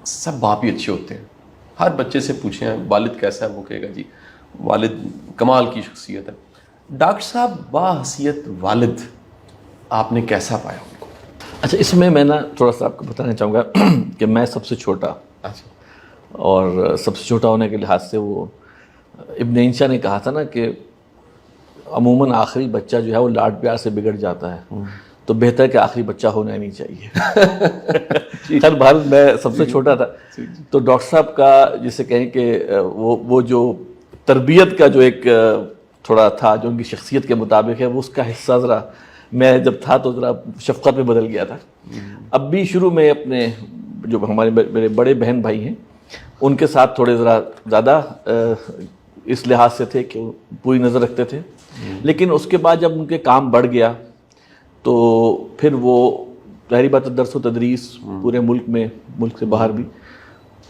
سب باپ ہی اچھے ہوتے ہیں. ہر بچے سے پوچھیں والد کیسا ہے, وہ کہے گا جی والد کمال کی شخصیت ہے. ڈاکٹر صاحب باحیثیت والد آپ نے کیسا پایا ان کو؟ اچھا, اس میں نا تھوڑا سا آپ کو بتانا چاہوں گا کہ میں سب سے چھوٹا, اور سب سے چھوٹا ہونے کے لحاظ سے وہ ابن انشا نے کہا تھا نا کہ عموماً آخری بچہ جو ہے وہ لاڈ پیار سے بگڑ جاتا ہے, تو بہتر کہ آخری بچہ ہونا ہی نہیں چاہیے. خیر بہرحال میں سب سے چھوٹا تھا, تو ڈاکٹر صاحب کا جسے کہیں کہ وہ جو تربیت کا جو ایک تھوڑا تھا جو ان کی شخصیت کے مطابق ہے, وہ اس کا حصہ ذرا میں جب تھا تو ذرا شفقت میں بدل گیا تھا. اب بھی شروع میں اپنے جو ہمارے میرے بڑے بہن بھائی ہیں ان کے ساتھ تھوڑے ذرا زیادہ اس لحاظ سے تھے کہ وہ پوری نظر رکھتے تھے, لیکن اس کے بعد جب ان کے کام بڑھ گیا تو پھر وہ ظاہری بات درس و تدریس پورے ملک سے باہر بھی,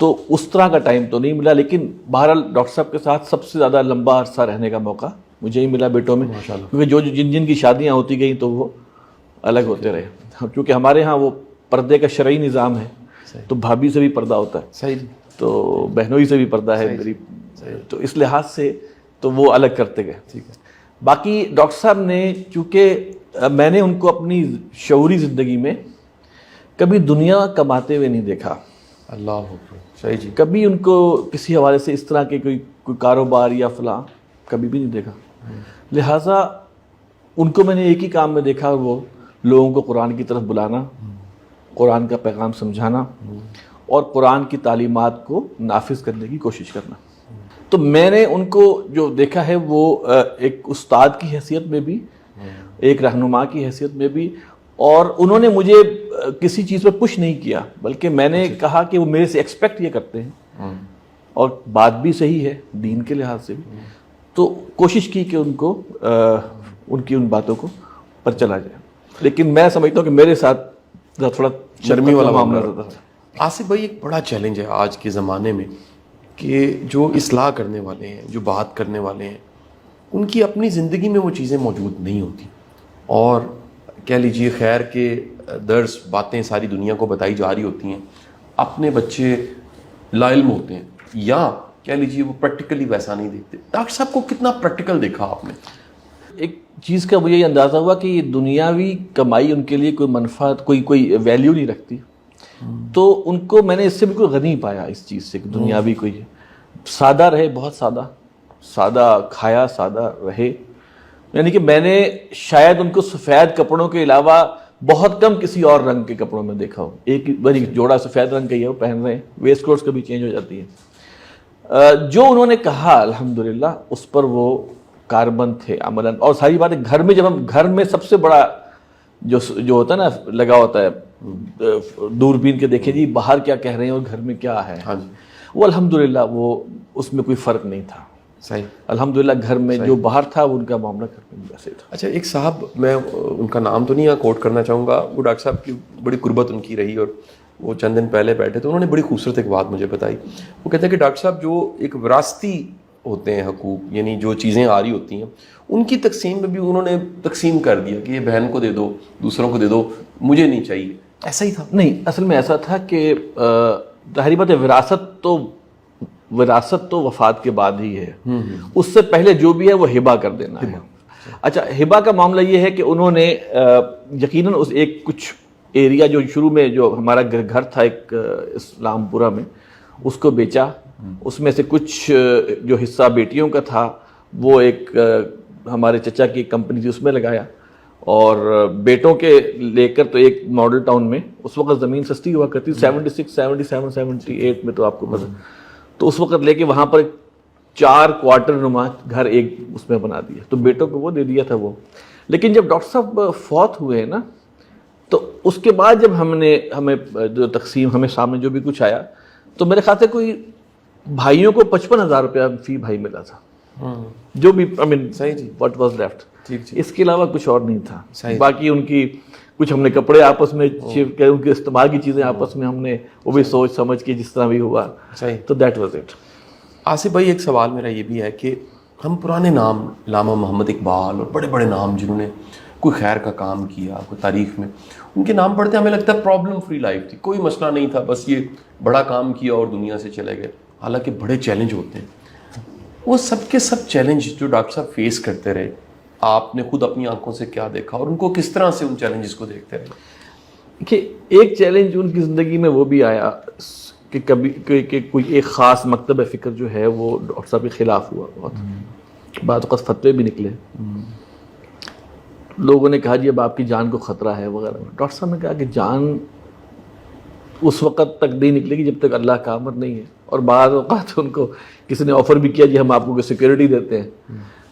تو اس طرح کا ٹائم تو نہیں ملا. لیکن بہرحال ڈاکٹر صاحب کے ساتھ سب سے زیادہ لمبا عرصہ رہنے کا موقع مجھے ہی ملا بیٹوں میں, کیونکہ جن کی شادیاں ہوتی گئیں تو وہ الگ ہوتے رہے. کیونکہ ہمارے ہاں وہ پردے کا شرعی نظام ہے, تو بھابھی سے بھی پردہ ہوتا ہے, صحیح, تو بہنوئی سے بھی پردہ ہے میری, تو اس لحاظ سے تو وہ الگ کرتے گئے. ٹھیک ہے. باقی ڈاکٹر صاحب نے, چونکہ میں نے ان کو اپنی شعوری زندگی میں کبھی دنیا کماتے ہوئے نہیں دیکھا. اللہ صحیح جی. کبھی ان کو کسی حوالے سے اس طرح کے کوئی کاروبار یا فلاں کبھی بھی نہیں دیکھا. لہٰذا ان کو میں نے ایک ہی کام میں دیکھا, وہ لوگوں کو قرآن کی طرف بلانا, قرآن کا پیغام سمجھانا اور قرآن کی تعلیمات کو نافذ کرنے کی کوشش کرنا. تو میں نے ان کو جو دیکھا ہے وہ ایک استاد کی حیثیت میں بھی, ایک رہنما کی حیثیت میں بھی, اور انہوں نے مجھے کسی چیز پہ پش نہیں کیا, بلکہ میں نے کہا کہ وہ میرے سے ایکسپیکٹ یہ کرتے ہیں, اور بات بھی صحیح ہے دین کے لحاظ سے بھی, تو کوشش کی کہ ان کو ان کی ان باتوں کو پر چلا جائے. لیکن میں سمجھتا ہوں کہ میرے ساتھ تھوڑا شرمی والا معاملہ معاملہ تھا. آصف بھائی, ایک بڑا چیلنج ہے آج کے زمانے میں کہ جو اصلاح کرنے والے ہیں, جو بات کرنے والے ہیں, ان کی اپنی زندگی میں وہ چیزیں موجود نہیں ہوتی, اور کہہ لیجئے خیر کے درس باتیں ساری دنیا کو بتائی جا رہی ہوتی ہیں, اپنے بچے لا علم ہوتے ہیں, یا کہہ لیجئے وہ پریکٹیکلی ویسا نہیں دیکھتے. ڈاکٹر صاحب کو کتنا پریکٹیکل دیکھا آپ نے؟ ایک چیز کا مجھے یہ اندازہ ہوا کہ دنیاوی کمائی ان کے لیے کوئی منفعت, کوئی ویلیو نہیں رکھتی, تو ان کو میں نے اس سے بالکل غنی پایا اس چیز سے کہ دنیاوی کوئی سادہ رہے, بہت سادہ کھایا, سادہ رہے. یعنی کہ میں نے شاید ان کو سفید کپڑوں کے علاوہ بہت کم کسی اور رنگ کے کپڑوں میں دیکھا ہو. ایک بڑی جوڑا سفید رنگ کا ہی ہے وہ پہن رہے ہیں, ویسٹ کوٹس کبھی چینج ہو جاتی ہیں. جو انہوں نے کہا الحمدللہ اس پر وہ کاربند تھے عملاً. اور ساری باتیں گھر میں, جب ہم گھر میں سب سے بڑا جو ہوتا ہے نا لگا ہوتا ہے دوربین کے دیکھیں جی باہر کیا کہہ رہے ہیں اور گھر میں کیا ہے, وہ الحمدللہ وہ اس میں کوئی فرق نہیں تھا. صحیح الحمدللہ گھر میں جو باہر تھا وہ ان کا معاملہ گھر میں ویسے تھا. اچھا, ایک صاحب, میں ان کا نام تو نہیں یہاں کوٹ کرنا چاہوں گا, وہ ڈاکٹر صاحب کی بڑی قربت ان کی رہی, اور وہ چند دن پہلے بیٹھے تو انہوں نے بڑی خوبصورت ایک بات مجھے بتائی. وہ کہتے ہیں کہ ڈاکٹر صاحب جو ایک وراثتی ہوتے ہیں حقوق, یعنی جو چیزیں آ رہی ہوتی ہیں ان کی تقسیم میں بھی انہوں نے تقسیم کر دیا کہ یہ بہن کو دے دو, دوسروں کو دے دو, مجھے نہیں چاہیے. ایسا ہی تھا؟ نہیں, اصل میں ایسا تھا کہ ظاہری بات ہے وراثت تو وفات کے بعد ہی ہے, اس سے پہلے جو بھی ہے وہ ہبہ کر دینا ہے. اچھا, ہبہ کا معاملہ یہ ہے کہ انہوں نے یقیناً اس ایک کچھ ایریا جو شروع میں جو ہمارا گھر تھا ایک اسلام پورہ میں, اس کو بیچا, اس میں سے کچھ جو حصہ بیٹیوں کا تھا وہ ایک ہمارے چچا کی کمپنی تھی اس میں لگایا, اور بیٹوں کے لے کر تو ایک ماڈل ٹاؤن میں اس وقت زمین سستی ہوا کرتی, 76, 77, 78 میں تو آپ کو پتہ, تو اس وقت لے کے وہاں پر 4 کوارٹر نما گھر ایک اس میں بنا دیا, تو بیٹوں کو وہ دے دیا تھا وہ. لیکن جب ڈاکٹر صاحب فوت ہوئے نا, تو اس کے بعد جب ہمیں جو تقسیم ہمیں سامنے جو بھی کچھ آیا, تو میرے خیال سے کوئی بھائیوں کو 55,000 روپیہ فی بھائی ملا تھا, جو بھی صحیح جی, واٹ واز لیفٹ. اس کے علاوہ کچھ اور نہیں تھا. باقی ان کی کچھ ہم نے کپڑے آپس میں, ان کے استعمال کی چیزیں آپس میں ہم نے وہ بھی سوچ سمجھ کے جس طرح بھی ہوا, تو دیٹ واز اٹ. آصف بھائی, ایک سوال میرا یہ بھی ہے کہ ہم پرانے نام علامہ محمد اقبال اور بڑے بڑے نام جنہوں نے کوئی خیر کا کام کیا کوئی تاریخ میں، ان کے نام پڑھتے ہمیں لگتا ہے پرابلم فری لائف تھی، کوئی مسئلہ نہیں تھا، بس یہ بڑا کام کیا اور دنیا سے چلے گئے. حالانکہ بڑے چیلنج ہوتے ہیں. وہ سب کے سب چیلنج جو ڈاکٹر صاحب فیس کرتے رہے، آپ نے خود اپنی آنکھوں سے کیا دیکھا اور ان کو کس طرح سے ان چیلنجز کو دیکھتے رہے؟ کہ ایک چیلنج ان کی زندگی میں وہ بھی آیا کہ کبھی کہ کوئی ایک خاص مکتب فکر جو ہے وہ ڈاکٹر صاحب کے خلاف ہوا. بہت بعض اوقات فتوے بھی نکلے، لوگوں نے کہا جی اب آپ کی جان کو خطرہ ہے وغیرہ. ڈاکٹر صاحب نے کہا کہ جان اس وقت تک نہیں نکلے گی جب تک اللہ کا امر نہیں ہے. اور بعض اوقات ان کو کسی نے آفر بھی کیا جی ہم آپ کو سیکیورٹی دیتے ہیں،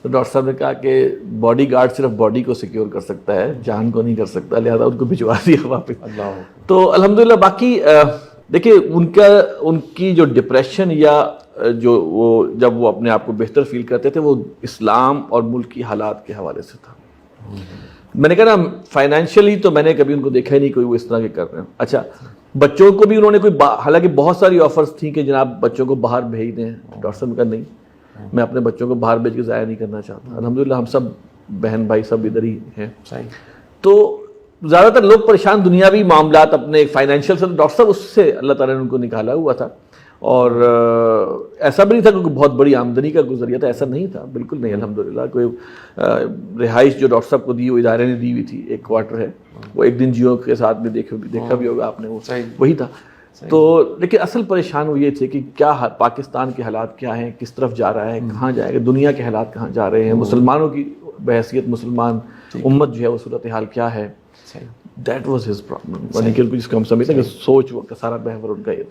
تو ڈاکٹر صاحب نے کہا کہ باڈی گارڈ صرف باڈی کو سیکیور کر سکتا ہے، جان کو نہیں کر سکتا، لہذا ان کو بھجوا دیا واپس. تو الحمدللہ. باقی دیکھیے ان کی جو ڈپریشن یا جو وہ جب وہ اپنے آپ کو بہتر فیل کرتے تھے وہ اسلام اور ملک کی حالات کے حوالے سے تھا. میں نے کہا نا فائنینشلی تو میں نے کبھی ان کو دیکھا ہی نہیں کوئی وہ اس طرح کے کر رہے ہیں. اچھا بچوں کو بھی انہوں نے حالانکہ بہت ساری آفرز تھیں کہ جناب بچوں کو باہر بھیج دیں. ڈاکٹر صاحب نے کہا نہیں، میں اپنے بچوں کو باہر بھیج کے ضائع نہیں کرنا چاہتا. الحمدللہ ہم سب بہن بھائی سب ادھر ہی ہیں. تو زیادہ تر لوگ پریشان دنیاوی معاملات اپنے فائنینشیل سے، ڈاکٹر صاحب اس سے اللہ تعالیٰ نے ان کو نکالا ہوا تھا. اور ایسا بھی نہیں تھا کہ بہت بڑی آمدنی کا گزر گیا تھا، ایسا نہیں تھا، بالکل نہیں. الحمدللہ کوئی رہائش جو ڈاکٹر صاحب کو دی وہ ادارے نے دی ہوئی تھی، ایک کوارٹر ہے وہ ایک دن جیو کے ساتھ میں دیکھا بھی ہوگا آپ نے، وہ وہی تھا. تو لیکن اصل پریشان وہ یہ تھے کہ کیا پاکستان کے حالات کیا ہیں، کس طرف جا رہا ہے، کہاں جائے گا، دنیا کے حالات کہاں جا رہے ہیں، مسلمانوں کی بحیثیت مسلمان امت جو ہے وہ صورتحال کیا ہے. That was his problem. جس کو ہم سمجھتے ہیں کہ سوچ وہ کا سارا محور ان کا یہ تھا.